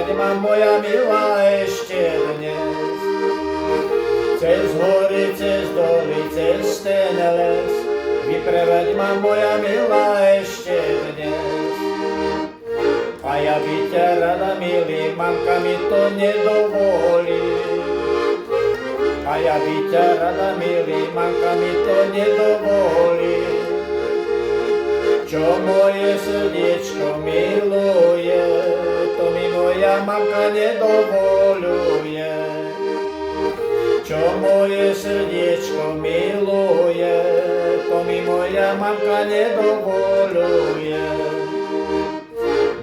Vypreveď ma, moja milá, ešte dnes. Cez hory, cez doly, cez ten les, vypreveď ma, moja milá, ešte dnes. A ja by ťa rada, milý, mamka mi to nedovolí. A ja by ťa rada, milý, mamka mi to nedovolí. Čo moje srdiečko miluje, to mi moja mamka nedovoluje. Čo moje srdiečko miluje, to mi moja mamka nedovoluje.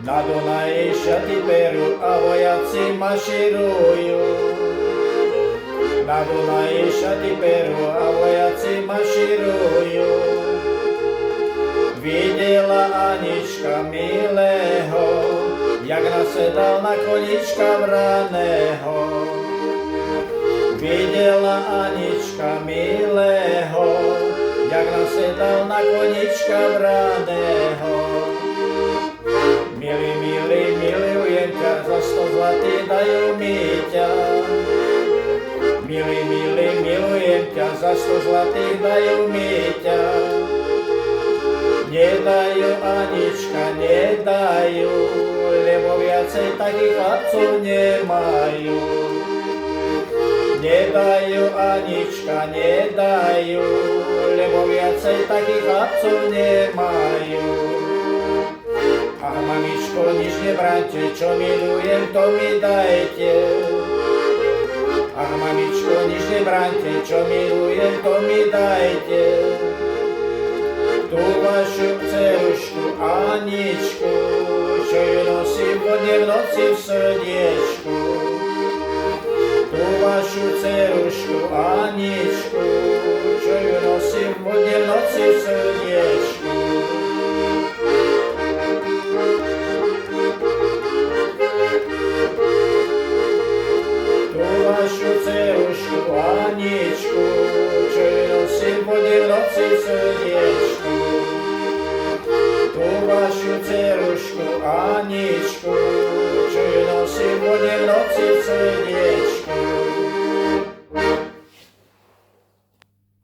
Na Dunaji šaty perú a vojaci maširujú. Na Dunaji šaty perú a vojaci maširujú. Videla Anička milého, jak nasedal na konička vraného. Videla Anička milého, jak nasedal na konička vraného. Milý, milý, milujem ťa, za 100 zlatých dajú mi ťa. Milý, milý, milujem ťa, za 100 zlatých dajú mi ťa. Nedajú, Anička, nedajú, lebo viacej takých chlapcov nemajú. Nedajú, Anička, nedajú, lebo viacej takých chlapcov nemajú. Ach, mamičko, nič nebraňte, čo milujem, to mi dajte. Ach, mamičko, nič nebraňte, čo milujem, to mi dajte. Tú vašu dcerušku Aničku, čo ju nosím vodne v noci v srdiečku. Tú vašu dcerušku Aničku, čo ju nosím vodne v noci v srdiečku. Tú vašu dcerušku Aničku, čo ju nosím vodne v noci v srdiečku. Tú vašu dcerušku Aničku, čo ju nosím vodne v noci v srdiečku.